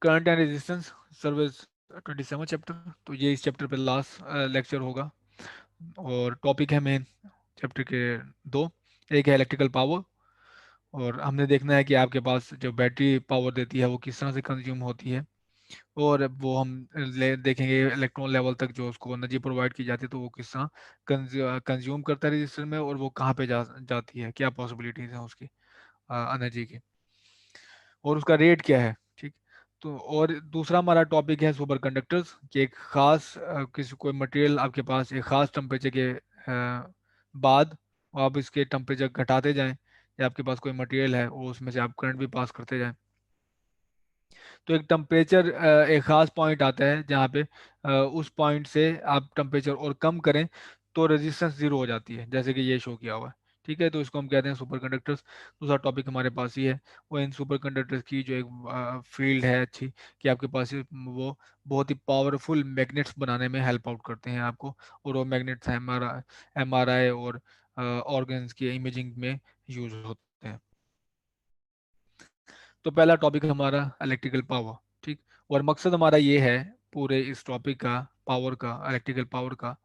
Current and resistance service 27 chapter. तो ये इस चैप्टर पे लास्ट लेक्चर होगा। और टॉपिक है मेन चैप्टर के दो। एक है इलेक्ट्रिकल पावर, और हमने देखना है कि आपके पास जो बैटरी पावर देती है वो किस तरह से कंज्यूम होती है। और वो हम देखेंगे इलेक्ट्रॉन लेवल तक जो उसको एनर्जी प्रोवाइड की जाती है, तो वो किस तरह कंज्यूम करता है रजिस्टर में, और वो कहाँ पे जाती है, क्या पॉसिबिलिटीज हैं उसकी एनर्जी की, और उसका रेट क्या है। ठीक। तो और दूसरा हमारा टॉपिक है सुपर कंडक्टर्स, कि एक खास किसी कोई मटेरियल आपके पास एक खास टेम्परेचर के बाद आप इसके टेम्परेचर घटाते जाएं, या आपके पास कोई मटेरियल है और उसमें से आप करंट भी पास करते जाएं, तो एक टेम्परेचर एक खास पॉइंट आता है जहाँ पे उस पॉइंट से आप टेम्परेचर और कम करें तो रेजिस्टेंस जीरो हो जाती है, जैसे कि ये शो किया हुआ है। ठीक है, तो इसको हम कहते हैं सुपर कंडक्टर्स। दूसरा टॉपिक हमारे पास ही है, वो इन सुपर कंडक्टर्स की जो एक फील्ड है अच्छी, कि आपके पास वो बहुत ही पावरफुल मैग्नेट्स बनाने में हेल्प आउट करते हैं आपको। और वो मैग्नेट्स एम आर आई और ऑर्गन्स की इमेजिंग में यूज होते हैं। तो पहला टॉपिक हमारा इलेक्ट्रिकल पावर। ठीक। और मकसद हमारा ये है पूरे इस टॉपिक का, पावर का, इलेक्ट्रिकल पावर का,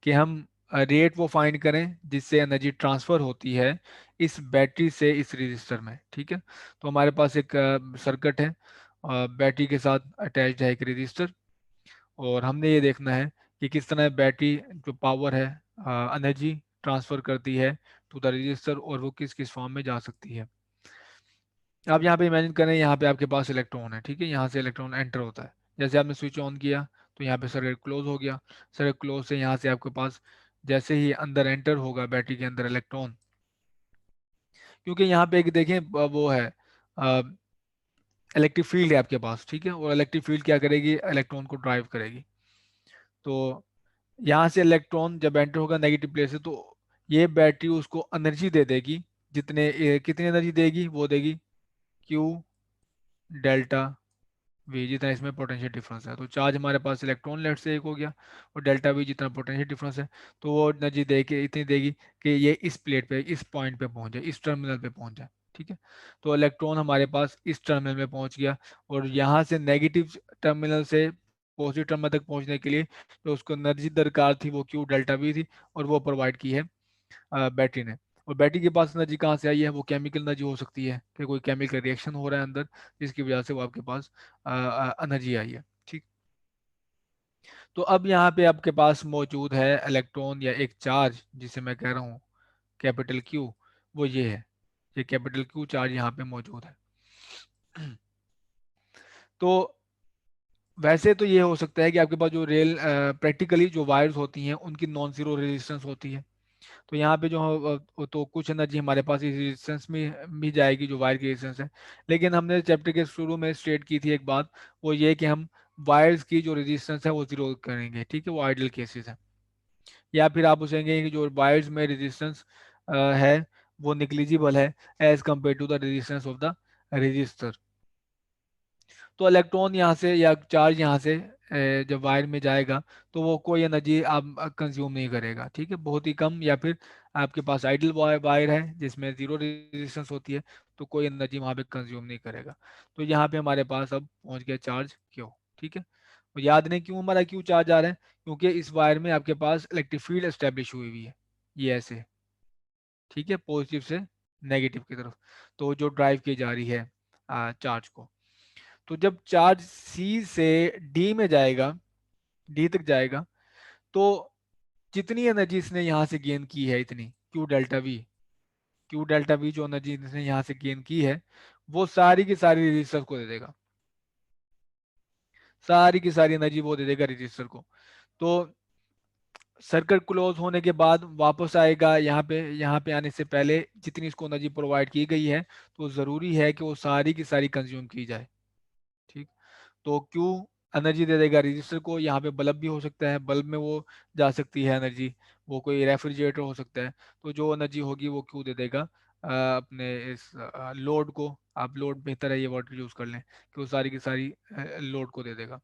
कि हम रेट वो फाइंड करें जिससे एनर्जी ट्रांसफर होती है इस बैटरी से इस रजिस्टर में। ठीक है, तो हमारे पास एक सर्किट है, बैटरी के साथ अटैच्ड है एक रजिस्टर, और हमने ये देखना है कि किस तरह बैटरी जो पावर है, एनर्जी ट्रांसफर करती है टू द रजिस्टर, और वो किस किस फॉर्म में जा सकती है। आप यहाँ पे इमेजिन करें, यहाँ पे आपके पास इलेक्ट्रॉन है। ठीक है, यहाँ से इलेक्ट्रॉन एंटर होता है, जैसे आपने स्विच ऑन किया तो यहाँ पे सर्किट क्लोज हो गया। सर्किट क्लोज से यहाँ से आपके पास जैसे ही अंदर एंटर होगा बैटरी के अंदर इलेक्ट्रॉन, क्योंकि यहाँ पे एक देखें वो है इलेक्ट्रिक फील्ड है आपके पास। ठीक है, और इलेक्ट्रिक फील्ड क्या करेगी, इलेक्ट्रॉन को ड्राइव करेगी। तो यहाँ से इलेक्ट्रॉन जब एंटर होगा नेगेटिव प्लेस से, तो ये बैटरी उसको एनर्जी दे देगी। कितनी एनर्जी देगी, वो देगी क्यू डेल्टा वी, जितना इसमें पोटेंशियल डिफरेंस है। तो चार्ज हमारे पास इलेक्ट्रॉन लेफ्ट से एक हो गया, और डेल्टा वी जितना पोटेंशियल डिफरेंस है, तो वो एनर्जी दे के इतनी देगी कि ये इस प्लेट पे, इस पॉइंट पे पहुंच जाए, इस टर्मिनल पे पहुंच जाए। ठीक है, तो इलेक्ट्रॉन हमारे पास इस टर्मिनल में पहुंच गया, और यहाँ से नेगेटिव टर्मिनल से पॉजिटिव टर्मिनल तक पहुंचने के लिए जो उसको एनर्जी दरकार थी वो क्यू डेल्टा वी थी, और वो प्रोवाइड की है बैटरी ने। और बैटरी के पास एनर्जी कहाँ से आई है, वो केमिकल एनर्जी हो सकती है कि कोई केमिकल रिएक्शन हो रहा है अंदर, जिसकी वजह से वो आपके पास एनर्जी आई है। ठीक। तो अब यहाँ पे आपके पास मौजूद है इलेक्ट्रॉन या एक चार्ज, जिसे मैं कह रहा हूँ कैपिटल क्यू। वो ये है, ये कैपिटल क्यू चार्ज यहाँ पे मौजूद है। तो वैसे तो ये हो सकता है कि आपके पास जो रियल प्रैक्टिकली जो वायर्स होती हैं उनकी नॉन जीरो रेजिस्टेंस होती है। तो यहाँ पे जो तो कुछ एनर्जी हमारे पास इस रेजिस्टेंस में भी जाएगी जो वायर की रेजिस्टेंस है। लेकिन हमने चैप्टर के शुरू में स्टेट की थी एक बात, वो ये कि हम वायर्स की जो रेजिस्टेंस है वो जीरो करेंगे। ठीक है, वो आइडियल केसेस है। या फिर आप पूछेंगे कि जो वायर्स में रेजिस्टेंस है वो निग्लिजिबल है as compared to the resistance of the resistor. तो इलेक्ट्रॉन यहाँ से या चार्ज यहाँ से जब वायर में जाएगा तो वो कोई एनर्जी आप कंज्यूम नहीं करेगा। ठीक है, बहुत ही कम, या फिर आपके पास आइडल वायर है जिसमें जीरो रेजिस्टेंस होती है, तो कोई एनर्जी वहाँ पे कंज्यूम नहीं करेगा। तो यहाँ पे हमारे पास अब पहुँच गया चार्ज क्यों। ठीक है, तो याद नहीं क्यों हमारा क्यों चार्ज आ रहा है, क्योंकि इस वायर में आपके पास इलेक्ट्रिक फील्ड एस्टेब्लिश हुई हुई है, ये ऐसे। ठीक है, पॉजिटिव से नेगेटिव की तरफ, तो जो ड्राइव की जा रही है चार्ज को। तो जब चार्ज सी से डी में जाएगा, डी तक जाएगा, तो जितनी एनर्जी इसने यहाँ से गेन की है, इतनी क्यू डेल्टा वी जो एनर्जी इसने यहाँ से गेन की है, वो सारी की सारी रजिस्टर को दे देगा। सारी की सारी एनर्जी वो दे देगा रजिस्टर को। तो सर्किट क्लोज होने के बाद वापस आएगा यहाँ पे आने से पहले जितनी इसको एनर्जी प्रोवाइड की गई है, तो ज़रूरी है कि वो सारी की सारी कंज्यूम की जाए। ठीक। तो क्यू एनर्जी दे देगा रजिस्टर को। यहाँ पे बल्ब भी हो सकता है, बल्ब में वो जा सकती है एनर्जी, वो कोई रेफ्रिजरेटर हो सकता है। तो जो एनर्जी होगी वो क्यू दे देगा अपने इस लोड को। आप लोड बेहतर है ये वर्ड यूज कर लें, कि वो सारी की सारी लोड को दे देगा।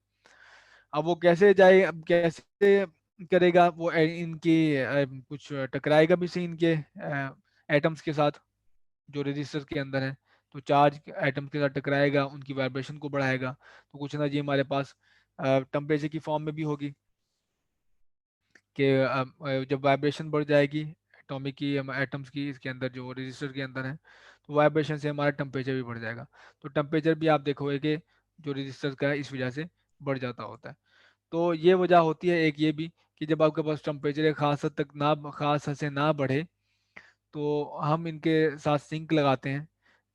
अब वो कैसे जाए, अब कैसे करेगा वो, इनकी कुछ टकराएगा भी सही इनके एटम्स के साथ जो रजिस्टर के अंदर है। तो चार्ज एटम के साथ टकराएगा, उनकी वाइब्रेशन को बढ़ाएगा, तो कुछ एनर्जी हमारे पास टेम्परेचर की फॉर्म में भी होगी कि जब वाइब्रेशन बढ़ जाएगी एटॉमिक की एटम्स की, इसके अंदर जो रेजिस्टर के अंदर है, तो वाइब्रेशन से हमारा टेम्परेचर भी बढ़ जाएगा। तो टेम्परेचर भी आप देखोगे कि जो रेजिस्टर का है इस वजह से बढ़ जाता होता है। तो ये वजह होती है एक ये भी कि जब आपके पास टेम्परेचर एक खास हद तक ना, खास हद से ना बढ़े, तो हम इनके साथ सिंक लगाते हैं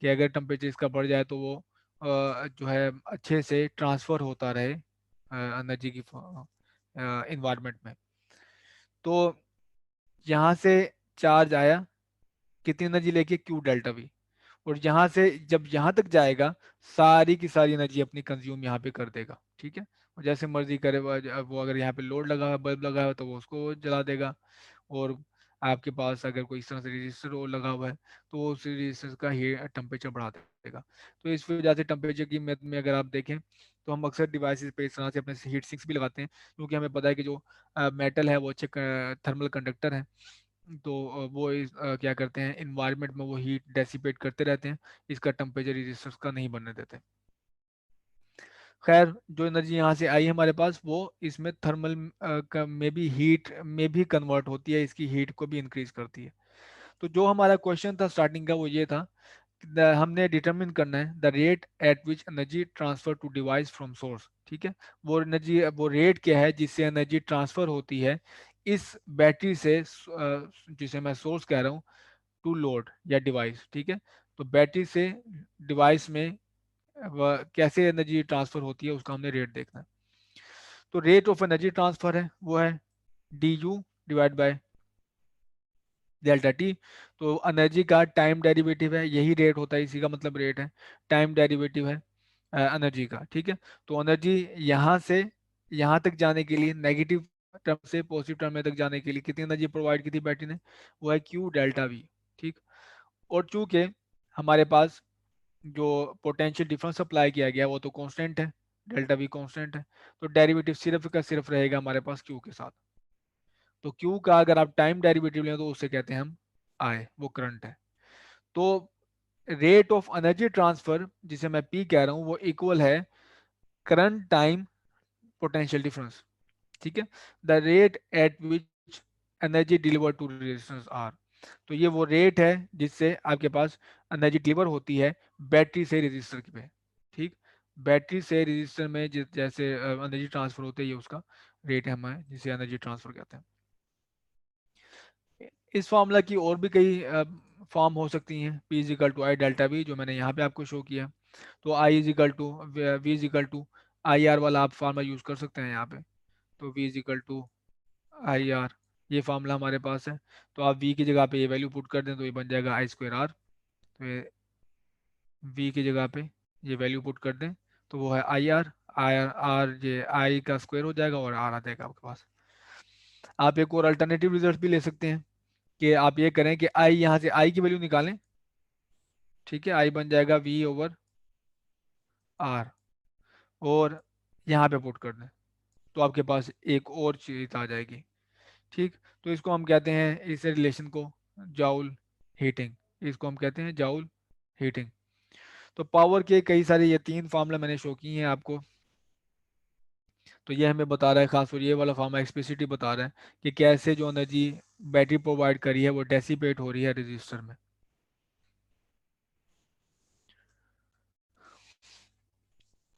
कि अगर टेम्परेचर इसका बढ़ जाए तो वो जो है अच्छे से ट्रांसफ़र होता रहे एनर्जी की इन्वायरमेंट में। तो यहाँ से चार्ज आया कितनी एनर्जी लेके, क्यू डेल्टा वी, और यहाँ से जब यहाँ तक जाएगा सारी की सारी एनर्जी अपनी कंज्यूम यहाँ पे कर देगा, ठीक है। और जैसे मर्जी करे वो अगर यहाँ पे लोड लगा हुआ है, बल्ब लगा हुआ है, तो वो उसको जला देगा। और आपके पास अगर कोई इस तरह से रजिस्टर और लगा हुआ है तो वो उस रजिस्टर का ही टेम्परेचर बढ़ा देगा। तो इस वजह से टेम्परेचर की मेथड में अगर आप देखें तो हम अक्सर डिवाइसेस पे इस तरह से अपने हीट सिंक्स भी लगाते हैं, क्योंकि हमें पता है कि जो मेटल है वो अच्छे थर्मल कंडक्टर है। तो वो क्या करते हैं, इन्वायरमेंट में वो हीट डेसिपेट करते रहते हैं, इसका टेम्परेचर रजिस्टर्स का नहीं बनने देते। खैर, जो एनर्जी यहाँ से आई हमारे पास वो इसमें थर्मल में भी हीट में भी कन्वर्ट होती है, इसकी हीट को भी इंक्रीज करती है। तो जो हमारा क्वेश्चन था स्टार्टिंग का वो ये था, हमने डिटरमिन करना है the rate at which energy transfer to device from source, ठीक है। वो एनर्जी, वो रेट क्या है जिससे एनर्जी ट्रांसफर होती है इस बैटरी से जिसे मैं सोर्स कह रहा हूँ, टू लोड या डिवाइस, ठीक है। तो बैटरी से डिवाइस में कैसे एनर्जी ट्रांसफर होती है उसका हमने रेट देखना है। तो रेट ऑफ एनर्जी ट्रांसफर है वो है D you divide by delta T. तो एनर्जी का टाइम डेरिवेटिव है, यही रेट होता है, इसी का मतलब रेट है, टाइम डेरिवेटिव है एनर्जी का, ठीक है। तो एनर्जी यहाँ से यहाँ तक जाने के लिए, नेगेटिव टर्म से पॉजिटिव टर्म में तक जाने के लिए कितनी एनर्जी प्रोवाइड की थी बैटरी ने, वो है क्यू डेल्टा वी, ठीक। और चूंकि हमारे पास जो पोटेंशियल डिफरेंस अप्लाई किया गया है वो तो कांस्टेंट है, डेल्टा वी कांस्टेंट है, तो डेरिवेटिव सिर्फ का सिर्फ रहेगा हमारे पास क्यू के साथ। तो क्यू का अगर आप टाइम डेरिवेटिव लें तो उसे कहते हैं हम आई, वो करंट है। तो रेट ऑफ एनर्जी ट्रांसफर जिसे मैं पी कह रहा हूँ वो इक्वल है करंट टाइम पोटेंशियल डिफरेंस, ठीक है। The rate at which energy deliver to resistance R. तो ये वो रेट है जिससे आपके पास एनर्जी डिलीवर होती है बैटरी से रेजिस्टर पे, ठीक। बैटरी से रेजिस्टर में जैसे एनर्जी ट्रांसफर होती है ये उसका रेट है हमें, जिसे एनर्जी ट्रांसफर कहते हैं। इस फॉर्मूला की और भी कई फॉर्म हो सकती हैं, P is equal to I delta V, जो मैंने यहाँ पे आपको शो किया। तो I is equal to V is equal to I R वाला आप फार्मूला यूज़ कर सकते हैं यहाँ पे। तो V is equal to I R, ये फार्मूला हमारे पास है। तो आप V की जगह पे ये वैल्यू पुट कर दें तो ये बन जाएगा आई स्क्वायर आर। तो ये V की जगह पे ये वैल्यू पुट कर दें तो वो है आई आर, आर ये आई का स्क्वायर हो जाएगा और आर आ जाएगा आपके पास। आप एक और अल्टरनेटिव रिजल्ट भी ले सकते हैं कि आप ये करें कि आई, यहाँ से आई की वैल्यू निकालें, ठीक है। आई बन जाएगा वी ओवर आर, और यहाँ पे पुट कर दें तो आपके पास एक और चीज आ जाएगी, ठीक। तो इसको हम कहते हैं, इस रिलेशन को जाउल हीटिंग, इसको हम कहते हैं जाउल हीटिंग। तो पावर के कई सारे ये तीन फार्मूला मैंने शो किए हैं आपको। तो ये हमें बता रहा है, खासकर ये वाला फार्मूला एक्सप्लिसिटली बता रहा है कि कैसे जो एनर्जी बैटरी प्रोवाइड करी है वो डेसिपेट हो रही है रजिस्टर में।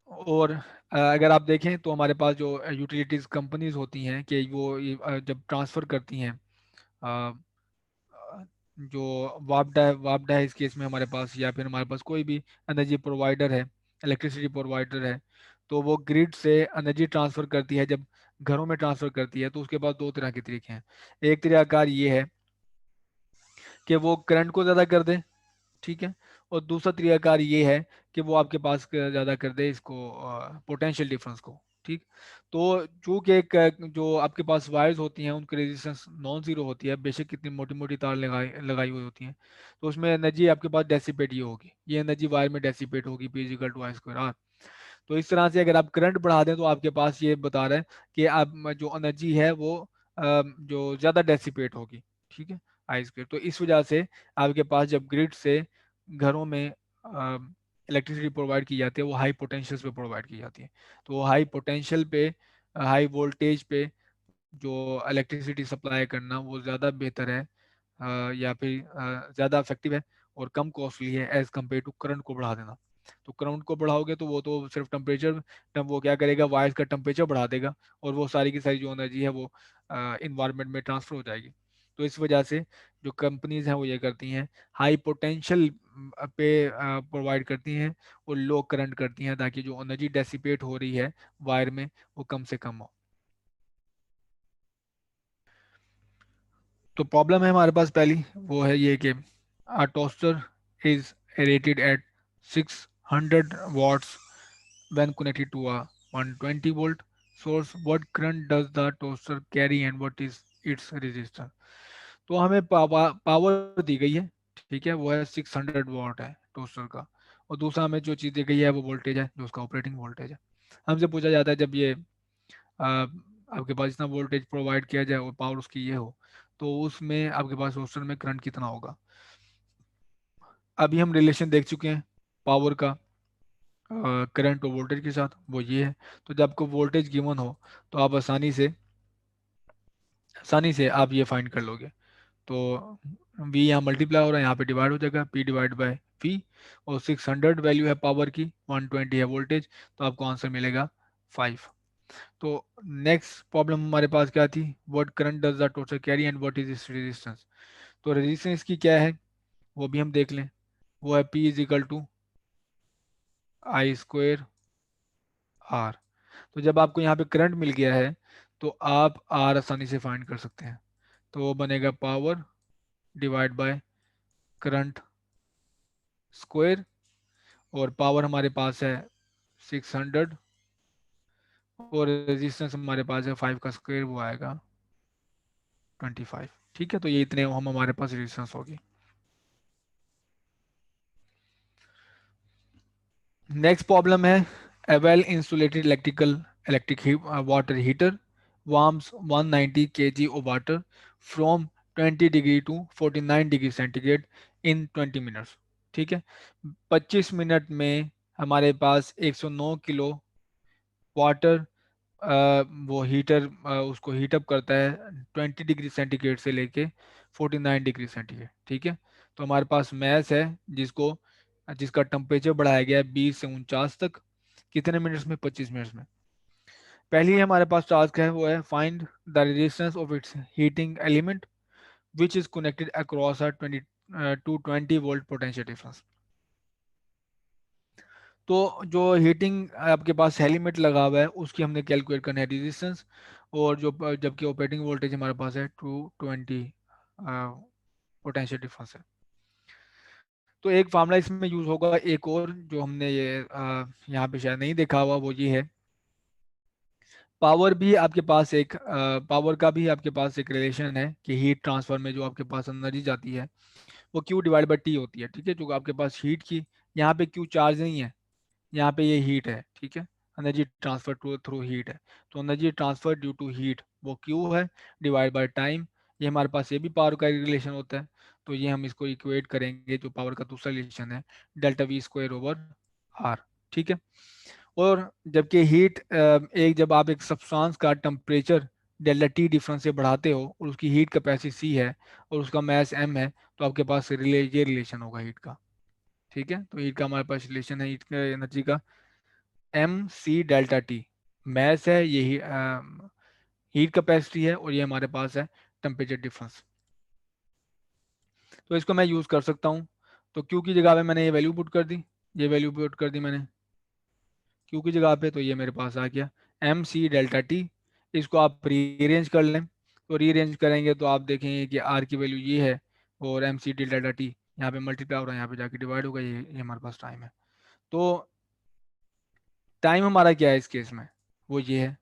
और अगर आप देखें तो हमारे पास जो यूटिलिटीज कंपनीज होती हैं कि वो जब ट्रांसफ़र करती हैं अ, जो वापडा है इस केस में हमारे पास, या फिर हमारे पास कोई भी एनर्जी प्रोवाइडर है, इलेक्ट्रिसिटी प्रोवाइडर है, तो वो ग्रिड से एनर्जी ट्रांसफ़र करती है। जब घरों में ट्रांसफ़र करती है तो उसके पास दो तरह के तरीके हैं। एक तरीकाकार ये है कि वो करंट को ज़्यादा कर दे, ठीक है। और दूसरा तरीकाकार ये है कि वो आपके पास ज़्यादा कर दे इसको, पोटेंशियल डिफरेंस को, ठीक। तो चूंकि जो आपके पास वायर्स होती हैं उनकी रेजिस्टेंस नॉन जीरो होती है, बेशक कितनी मोटी मोटी तार लगाई लगाई हुई होती हैं, तो उसमें एनर्जी आपके पास डेसिपेट ये होगी, ये एनर्जी वायर में डेसिपेट होगी, P is equal to I square R. तो इस तरह से अगर आप करंट बढ़ा दें तो आपके पास ये बता रहा है कि आप जो एनर्जी है वो जो ज़्यादा डेसिपेट होगी, ठीक है, आई स्क्वायर। तो इस वजह से आपके पास जब ग्रिड से घरों में इलेक्ट्रिसिटी प्रोवाइड की जाती है वो हाई पोटेंशियल पे प्रोवाइड की जाती है। तो वो हाई पोटेंशियल पे, हाई वोल्टेज पे जो इलेक्ट्रिसिटी सप्लाई करना वो ज़्यादा बेहतर है, या फिर ज़्यादा इफेक्टिव है और कम कॉस्टली है एज़ कम्पेयर टू करंट को बढ़ा देना। तो करंट को बढ़ाओगे तो वो तो सिर्फ टेम्परेचर, वो क्या करेगा, वायर्स का टेम्परेचर बढ़ा देगा और वो सारी की सारी जो एनर्जी है वो इन्वायरमेंट में ट्रांसफर हो जाएगी। तो इस वजह से जो कंपनीज हैं वो ये करती हैं, हाई पोटेंशियल पे प्रोवाइड करती हैं और लो करंट करती हैं, ताकि जो एनर्जी डेसिपेट हो रही है वायर में वो कम से कम हो। तो प्रॉब्लम है हमारे पास पहली, वो है ये कि our toaster is rated at 600 watts when connected to a 120 volt source. What current does the toaster carry and what is its resistance? तो हमें पावर दी गई है, ठीक है, वो है 600 वाट है टोस्टर का, और दूसरा हमें जो चीज़ दी गई है वो वोल्टेज है जो उसका ऑपरेटिंग वोल्टेज है। हमसे पूछा जाता है जब ये आपके पास इतना वोल्टेज प्रोवाइड किया जाए और पावर उसकी ये हो, तो उसमें आपके पास रोस्टर में करंट कितना होगा। अभी हम रिलेशन देख चुके हैं पावर का करंट और वोल्टेज के साथ, वो ये है। तो जब आपको वोल्टेज गिवन हो तो आप आसानी से आप ये फाइंड कर लोगे। तो V यहाँ मल्टीप्लाई हो रहा है, यहाँ पे डिवाइड हो जाएगा, P डिवाइड बाय V, और 600 वैल्यू है पावर की, 120 है वोल्टेज, तो आपको आंसर मिलेगा 5। तो नेक्स्ट प्रॉब्लम हमारे पास क्या थी, what current does the total carry and what is its resistance. तो रेजिस्टेंस की क्या है वो भी हम देख लें, वो है P is equal to I square R. तो जब आपको यहाँ पे करंट मिल गया है तो आप आर आसानी से फाइंड कर सकते हैं। तो वो बनेगा power divide by current square, और पावर हमारे पास है 600 और रेजिस्टेंस हमारे पास है 5 का स्क्वायर, वो आएगा 25। ठीक है, तो ये इतने हम हमारे पास रेजिस्टेंस होगी। नेक्स्ट प्रॉब्लम है, a well insulated electric water heater warms 190 kg of water from 20 degree to 49 degree centigrade in 20 minutes. ठीक है, 25 मिनट में हमारे पास 109 किलो वाटर वो हीटर उसको हीटअप करता है 20 डिग्री सेंटीग्रेड से लेके 49 डिग्री सेंटीग्रेड। ठीक है, तो हमारे पास मैस है जिसका टेम्परेचर बढ़ाया गया है 20 से 49 तक, कितने मिनट्स में, 25 मिनट्स में। पहली हमारे पास टास्क है वो है find the resistance of its heating element which is connected across a 20 volt potential difference. तो जो हीटिंग आपके पास एलिमेंट लगा हुआ है उसकी हमने कैलकुलेट करना है रेजिस्टेंस, और जो जबकि ऑपरेटिंग वोल्टेज हमारे पास है 220 पोटेंशियल डिफरेंस है। तो एक फार्मूला इसमें यूज होगा एक और जो हमने ये यहाँ पे शायद नहीं देखा हुआ, वो ये है, पावर भी आपके पास एक पावर का भी आपके पास एक रिलेशन है कि हीट ट्रांसफर में जो आपके पास एनर्जी जाती है वो क्यू डिवाइड बाई टी होती है। ठीक है, जो आपके पास हीट की, यहाँ पे क्यू चार्ज नहीं है, यहाँ पे ये हीट है। ठीक है, energy transfer to through heat है, तो energy transfer due to heat वो क्यू है डिवाइड बाय टाइम। ये हमारे पास ये भी पावर का रिलेशन होता है, तो ये हम इसको इक्वेट करेंगे, जो पावर का दूसरा रिलेशन है delta V square over R. ठीक है, और जबकि हीट एक जब आप एक सब्सटेंस का टेम्परेचर डेल्टा टी डिफरेंस से बढ़ाते हो और उसकी हीट कैपेसिटी सी है और उसका मास एम है, तो आपके पास ये रिलेशन होगा हीट का। ठीक है, तो हीट का हमारे पास रिलेशन है हीट एनर्जी का M C delta T, mass है ये हीट कैपेसिटी है, और ये हमारे पास है टेम्परेचर डिफरेंस। तो इसको मैं यूज़ कर सकता हूँ। तो क्यू की जगह पे मैंने ये वैल्यू पुट कर दी, ये वैल्यू पुट कर दी मैंने क्यू की जगह पे, तो ये मेरे पास आ गया एम सी डेल्टा टी। इसको आप रीअरेंज कर लें, तो रीअरेंज करेंगे तो आप देखेंगे कि आर की वैल्यू ये है और एम सी डेल्टा टी यहाँ पे मल्टीप्लाई हो रहा है, यहाँ पे जाके डिवाइड होगा, ये हमारे पास टाइम है। तो टाइम हमारा क्या है इस केस में, वो ये है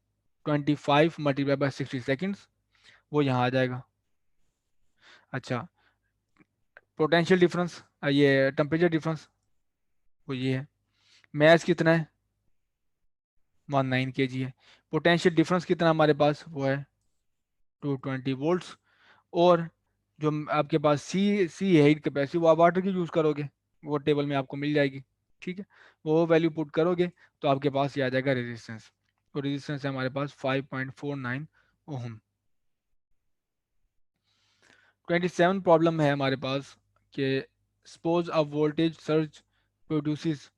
25 मल्टीप्लाई बाय 60 सेकेंड्स, वो यहाँ आ जाएगा। अच्छा, पोटेंशियल डिफरेंस, ये टेम्परेचर डिफरेंस, वो ये है। मैथ कितना है, 19 kg है। पोटेंशियल डिफरेंस कितना हमारे पास, वो है 220 वोल्ट्स। और जो आपके पास सी सी है हीट कैपेसिटी, वो आप वाटर की यूज़ करोगे। वो टेबल में आपको मिल जाएगी। ठीक है, वो वैल्यू पुट करोगे तो आपके पास ये आ जाएगा रेजिस्टेंस। तो रेजिस्टेंस है हमारे पास 5.49 ओहम। 27 प्रॉब्लम है हमारे पास कि suppose a voltage surge produces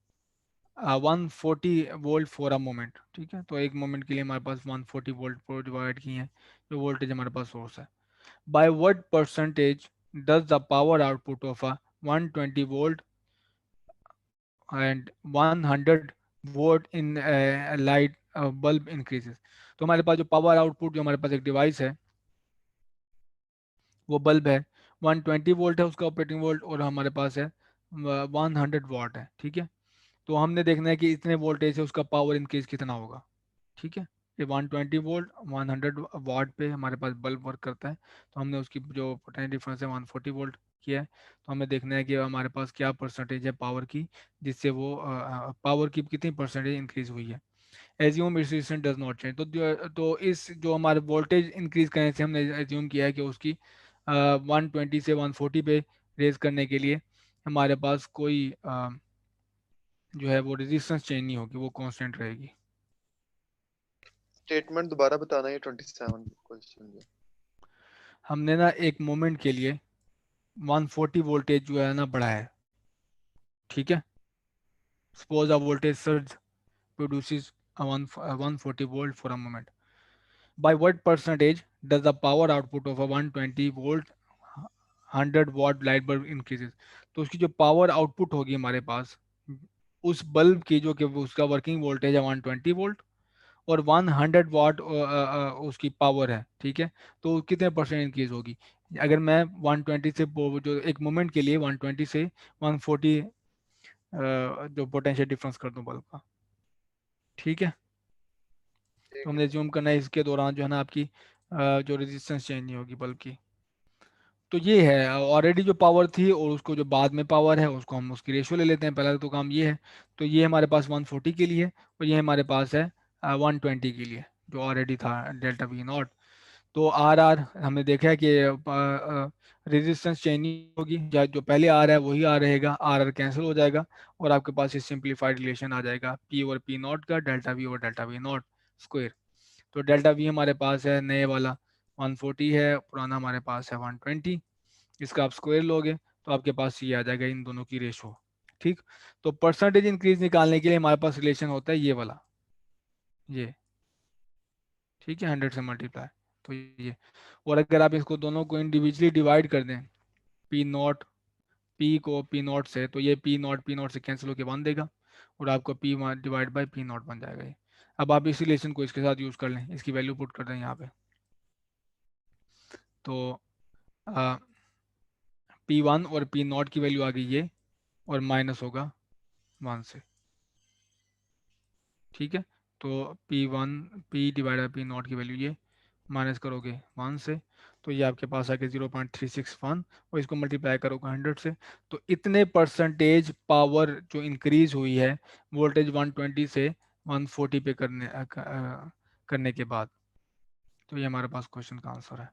140 volt for a moment. ठीक है, तो एक मोमेंट के लिए हमारे पास 140 वोल्ट प्रोवाइड की है, जो वोल्टेज हमारे पास सोर्स है। By what percentage does the power output of a 120 volt and 100 volt in light bulb increases. तो हमारे पास जो पावर आउटपुट, जो हमारे पास एक डिवाइस है, वो बल्ब है, 120 वोल्ट है उसका ऑपरेटिंग वोल्ट, और हमारे पास है 100 वाट है। ठीक है, तो हमने देखना है कि इतने वोल्टेज से उसका पावर इंक्रीज कितना होगा। ठीक है, ये 120 वोल्ट 100 वाट पे हमारे पास बल्ब वर्क करता है। तो हमने उसकी जो पोटेंशियल डिफरेंस है 140 वोल्ट किया है। तो हमें देखना है कि हमारे पास क्या परसेंटेज है पावर की, जिससे वो पावर की कितनी परसेंटेज इंक्रीज हुई है। Assume its resistance does not change. तो इस जो हमारे वोल्टेज इंक्रीज करने से हमने एज्यूम किया है कि उसकी 120 से 140 पे रेज करने के लिए हमारे पास कोई जो है वो रेजिस्टेंस चेंज नहीं होगी, वो कांस्टेंट रहेगी। स्टेटमेंट दोबारा बताना, ये 27 क्वेश्चन जो। हमने ना एक मोमेंट के लिए 140 वोल्टेज जो है ना बढ़ाया है। ठीक है, suppose a voltage surge produces a 140 volt for a moment. By what percentage does the power output of a 120 volt 100 watt light bulb increases? तो उसकी जो पावर आउटपुट होगी हमारे पास उस बल्ब की, जो कि उसका वर्किंग वोल्टेज है 120 वोल्ट और 100 वाट उसकी पावर है। ठीक है, तो कितने परसेंट इंक्रीज होगी? अगर मैं 120 से जो एक मोमेंट के लिए 120 से 140 जो पोटेंशियल डिफरेंस कर दूं बल्ब का। ठीक है, तो ठीक है। हमने ज्यूम करना है इसके दौरान जो है ना आपकी जो रेजिस्टेंस चेंज नहीं होगी बल्ब की। तो ये है ऑलरेडी जो पावर थी और उसको जो बाद में पावर है उसको हम उसकी रेशियो ले लेते हैं। पहला तो काम ये है। तो ये हमारे पास 140 के लिए और ये हमारे पास है 120 के लिए, जो ऑलरेडी था डेल्टा वी नॉट। तो आर आर हमने देखा है कि रेजिस्टेंस चेंज नहीं होगी, जो पहले आर है वही आर रहेगा, आर आर कैंसिल हो जाएगा और आपके पास ये सिंप्लीफाइड रिलेशन आ जाएगा पी और पी नॉट का, डेल्टा वी और डेल्टा वी नॉट स्क्वायर। तो डेल्टा वी हमारे पास है नए वाला 140 है, पुराना हमारे पास है 120। इसका आप स्क्वायर लोगे तो आपके पास ये आ जाएगा इन दोनों की रेशो। ठीक, तो परसेंटेज इंक्रीज निकालने के लिए हमारे पास रिलेशन होता है ये वाला, ये। ठीक है, 100 से मल्टीप्लाई। तो ये, और अगर आप इसको दोनों को इंडिविजुअली डिवाइड कर दें, पी नॉट पी को पी नॉट से, तो ये पी नॉट से कैंसिल होकर 1 देगा और आपको P divide by P not बन जाएगा ये। अब आप इस रिलेशन को इसके साथ यूज कर लें, इसकी वैल्यू पुट कर दें यहाँ पे। तो पी वन और पी नॉट की वैल्यू आ गई ये, और माइनस होगा 1 से। ठीक है, तो P one P divide by P not की वैल्यू ये, माइनस करोगे 1 से, तो ये आपके पास आके 0.361 और इसको मल्टीप्लाई करोगे 100 से। तो इतने परसेंटेज पावर जो इंक्रीज हुई है वोल्टेज 120 से 140 पे करने के बाद। तो ये हमारे पास क्वेश्चन का आंसर है।